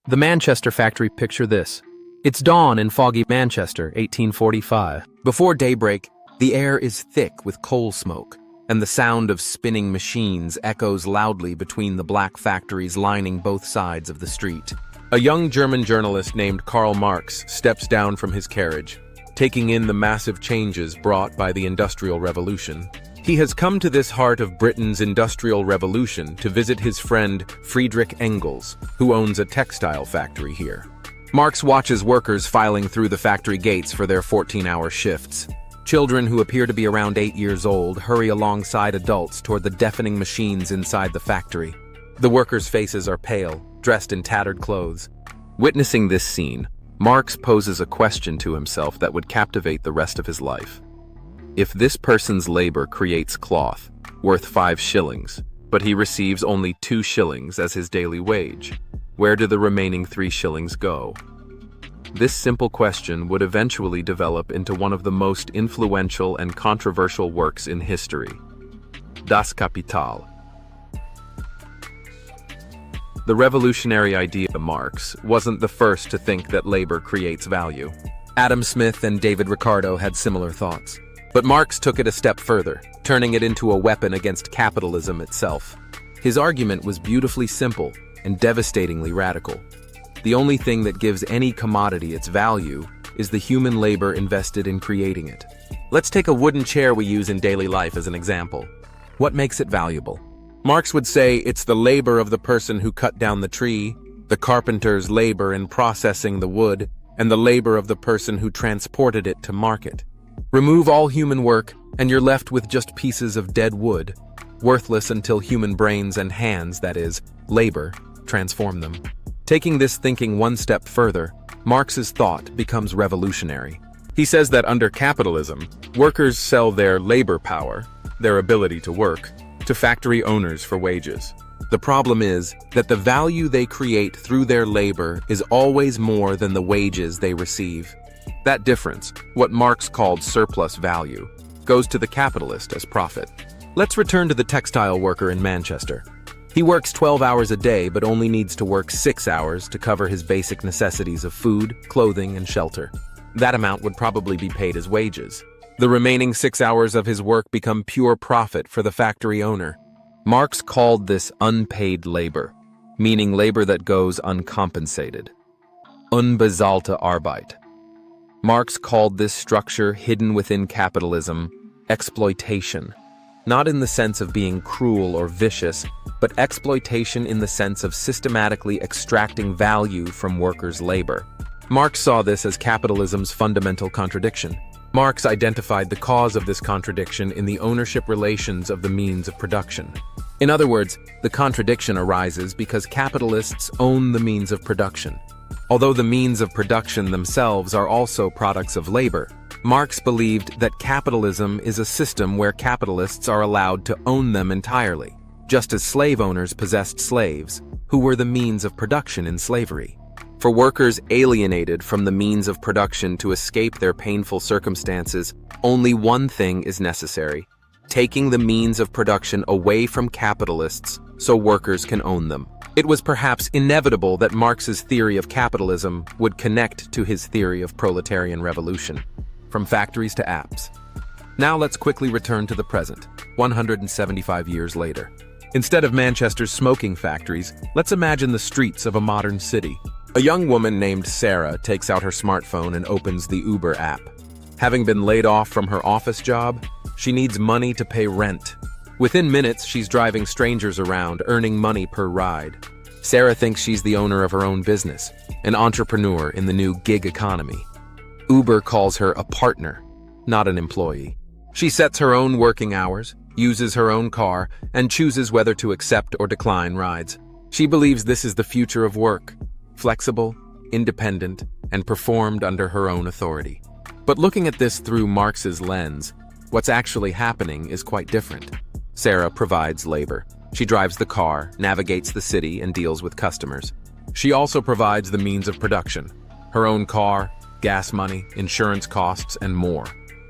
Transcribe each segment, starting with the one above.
The Manchester factory, picture this. It's dawn in foggy Manchester, 1845. Before daybreak, the air is thick with coal smoke, and the sound of spinning machines echoes loudly between the black factories lining both sides of the street. A young German journalist named Karl Marx steps down from his carriage, taking in the massive changes brought by the Industrial Revolution. He has come to this heart of Britain's Industrial Revolution to visit his friend Friedrich Engels, who owns a textile factory here. Marx watches workers filing through the factory gates for their 14-hour shifts. Children who appear to be around 8 years old hurry alongside adults toward the deafening machines inside the factory. The workers' faces are pale, dressed in tattered clothes. Witnessing this scene, Marx poses a question to himself that would captivate the rest of his life. If this person's labor creates cloth, worth 5 shillings, but he receives only 2 shillings as his daily wage, where do the remaining 3 shillings go? This simple question would eventually develop into one of the most influential and controversial works in history, Das Kapital. The revolutionary idea of Marx wasn't the first to think that labor creates value. Adam Smith and David Ricardo had similar thoughts. But Marx took it a step further, turning it into a weapon against capitalism itself. His argument was beautifully simple and devastatingly radical. The only thing that gives any commodity its value is the human labor invested in creating it. Let's take a wooden chair we use in daily life as an example. What makes it valuable? Marx would say it's the labor of the person who cut down the tree, the carpenter's labor in processing the wood, and the labor of the person who transported it to market. Remove all human work, and you're left with just pieces of dead wood, worthless until human brains and hands, that is, labor, transform them. Taking this thinking one step further, Marx's thought becomes revolutionary. He says that under capitalism, workers sell their labor power, their ability to work, to factory owners for wages. The problem is that the value they create through their labor is always more than the wages they receive. That difference, what Marx called surplus value, goes to the capitalist as profit. Let's return to the textile worker in Manchester. He works 12 hours a day but only needs to work 6 hours to cover his basic necessities of food, clothing, and shelter. That amount would probably be paid as wages. The remaining 6 hours of his work become pure profit for the factory owner. Marx called this unpaid labor, meaning labor that goes uncompensated. Unbezahlte Arbeit. Marx called this structure hidden within capitalism exploitation, not in the sense of being cruel or vicious, but exploitation in the sense of systematically extracting value from workers' labor. Marx saw this as capitalism's fundamental contradiction. Marx identified the cause of this contradiction in the ownership relations of the means of production. In other words, the contradiction arises because capitalists own the means of production. Although the means of production themselves are also products of labor, Marx believed that capitalism is a system where capitalists are allowed to own them entirely, just as slave owners possessed slaves, who were the means of production in slavery. For workers alienated from the means of production to escape their painful circumstances, only one thing is necessary: taking the means of production away from capitalists so workers can own them. It was perhaps inevitable that Marx's theory of capitalism would connect to his theory of proletarian revolution, from factories to apps. Now let's quickly return to the present, 175 years later. Instead of Manchester's smoking factories, let's imagine the streets of a modern city. A young woman named Sarah takes out her smartphone and opens the Uber app. Having been laid off from her office job, she needs money to pay rent. Within minutes, she's driving strangers around, earning money per ride. Sarah thinks she's the owner of her own business, an entrepreneur in the new gig economy. Uber calls her a partner, not an employee. She sets her own working hours, uses her own car, and chooses whether to accept or decline rides. She believes this is the future of work, flexible, independent, and performed under her own authority. But looking at this through Marx's lens, what's actually happening is quite different. Sarah provides labor. She drives the car, navigates the city, and deals with customers. She also provides the means of production: her own car, gas money, insurance costs, and more.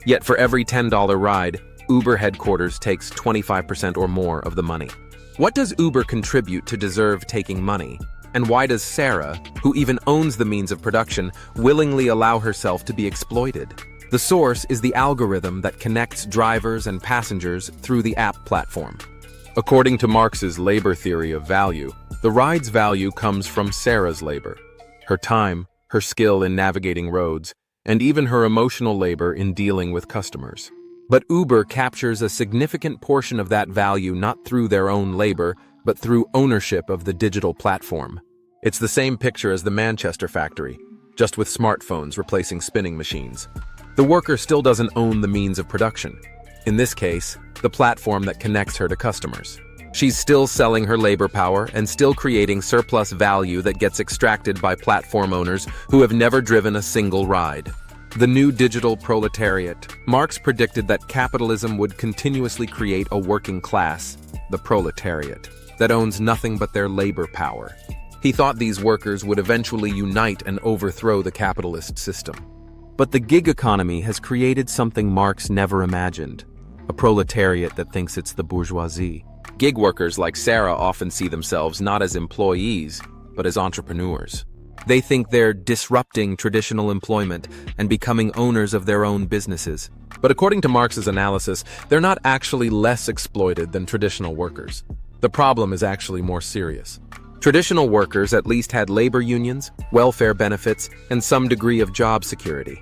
Yet for every $10 ride, Uber headquarters takes 25% or more of the money. What does Uber contribute to deserve taking money? And why does Sarah, who even owns the means of production, willingly allow herself to be exploited? The source is the algorithm that connects drivers and passengers through the app platform. According to Marx's labor theory of value, the ride's value comes from Sarah's labor, her time, her skill in navigating roads, and even her emotional labor in dealing with customers. But Uber captures a significant portion of that value not through their own labor, but through ownership of the digital platform. It's the same picture as the Manchester factory, just with smartphones replacing spinning machines. The worker still doesn't own the means of production. In this case, the platform that connects her to customers. She's still selling her labor power and still creating surplus value that gets extracted by platform owners who have never driven a single ride. The new digital proletariat. Marx predicted that capitalism would continuously create a working class, the proletariat, that owns nothing but their labor power. He thought these workers would eventually unite and overthrow the capitalist system. But the gig economy has created something Marx never imagined, a proletariat that thinks it's the bourgeoisie. Gig workers like Sarah often see themselves not as employees, but as entrepreneurs. They think they're disrupting traditional employment and becoming owners of their own businesses. But according to Marx's analysis, they're not actually less exploited than traditional workers. The problem is actually more serious. Traditional workers at least had labor unions, welfare benefits, and some degree of job security.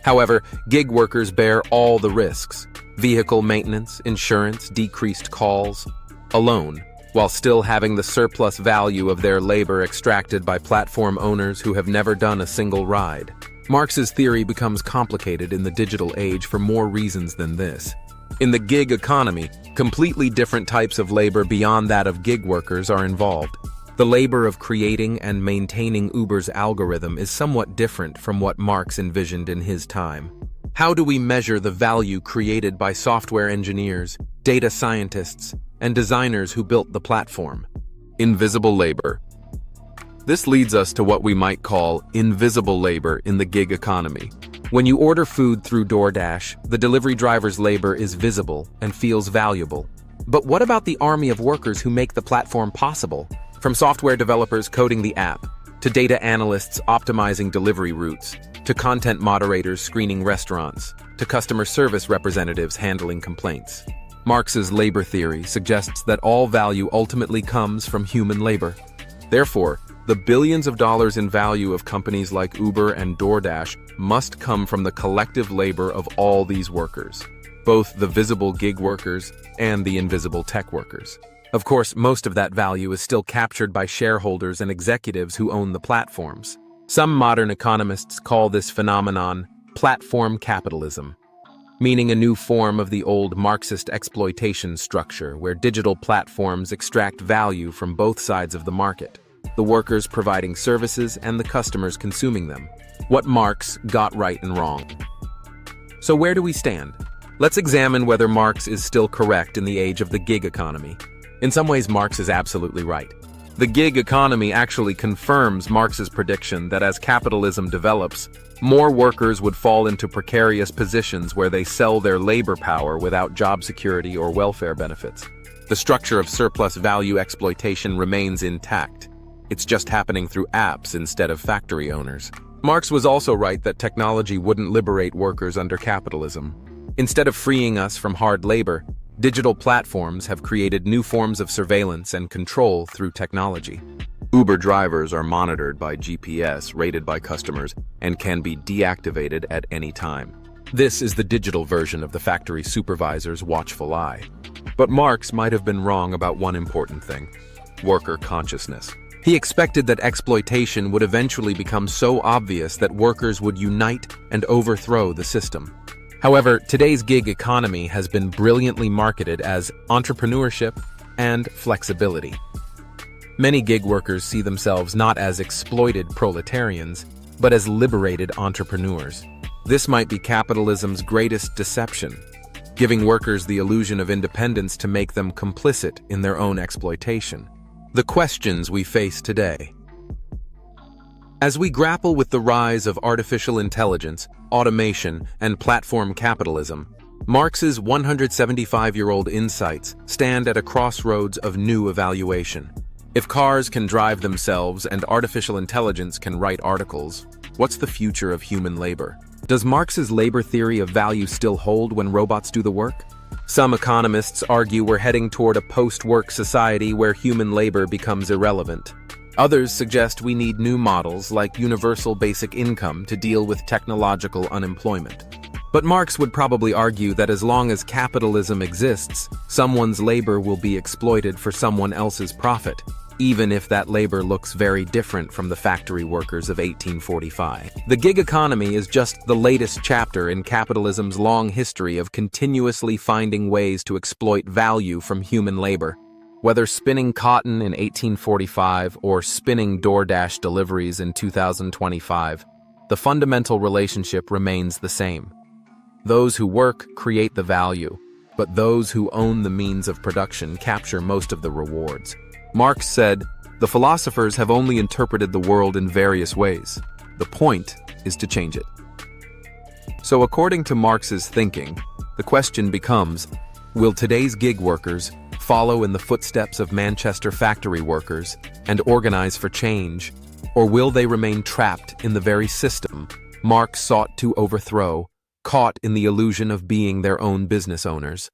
However, gig workers bear all the risks: vehicle maintenance, insurance, decreased calls, alone, while still having the surplus value of their labor extracted by platform owners who have never done a single ride. Marx's theory becomes complicated in the digital age for more reasons than this. In the gig economy, completely different types of labor beyond that of gig workers are involved. The labor of creating and maintaining Uber's algorithm is somewhat different from what Marx envisioned in his time. How do we measure the value created by software engineers, data scientists, and designers who built the platform? Invisible labor. This leads us to what we might call invisible labor in the gig economy. When you order food through DoorDash, the delivery driver's labor is visible and feels valuable. But what about the army of workers who make the platform possible? From software developers coding the app, to data analysts optimizing delivery routes, to content moderators screening restaurants, to customer service representatives handling complaints. Marx's labor theory suggests that all value ultimately comes from human labor. Therefore, the billions of dollars in value of companies like Uber and DoorDash must come from the collective labor of all these workers, both the visible gig workers and the invisible tech workers. Of course, most of that value is still captured by shareholders and executives who own the platforms. Some modern economists call this phenomenon platform capitalism, meaning a new form of the old Marxist exploitation structure where digital platforms extract value from both sides of the market, the workers providing services and the customers consuming them. What Marx got right and wrong. So where do we stand? Let's examine whether Marx is still correct in the age of the gig economy. In some ways, Marx is absolutely right. The gig economy actually confirms Marx's prediction that as capitalism develops, more workers would fall into precarious positions where they sell their labor power without job security or welfare benefits. The structure of surplus value exploitation remains intact. It's just happening through apps instead of factory owners. Marx was also right that technology wouldn't liberate workers under capitalism. Instead of freeing us from hard labor, digital platforms have created new forms of surveillance and control through technology. Uber drivers are monitored by GPS, rated by customers, and can be deactivated at any time. This is the digital version of the factory supervisor's watchful eye. But Marx might have been wrong about one important thing: worker consciousness. He expected that exploitation would eventually become so obvious that workers would unite and overthrow the system. However, today's gig economy has been brilliantly marketed as entrepreneurship and flexibility. Many gig workers see themselves not as exploited proletarians, but as liberated entrepreneurs. This might be capitalism's greatest deception, giving workers the illusion of independence to make them complicit in their own exploitation. The questions we face today. As we grapple with the rise of artificial intelligence, automation, and platform capitalism, Marx's 175-year-old insights stand at a crossroads of new evaluation. If cars can drive themselves and artificial intelligence can write articles, what's the future of human labor? Does Marx's labor theory of value still hold when robots do the work? Some economists argue we're heading toward a post-work society where human labor becomes irrelevant. Others suggest we need new models like universal basic income to deal with technological unemployment. But Marx would probably argue that as long as capitalism exists, someone's labor will be exploited for someone else's profit, even if that labor looks very different from the factory workers of 1845. The gig economy is just the latest chapter in capitalism's long history of continuously finding ways to exploit value from human labor. Whether spinning cotton in 1845 or spinning DoorDash deliveries in 2025, the fundamental relationship remains the same. Those who work create the value, but those who own the means of production capture most of the rewards. Marx said, "The philosophers have only interpreted the world in various ways. The point is to change it." So according to Marx's thinking, the question becomes, will today's gig workers follow in the footsteps of Manchester factory workers and organize for change, or will they remain trapped in the very system Marx sought to overthrow, caught in the illusion of being their own business owners?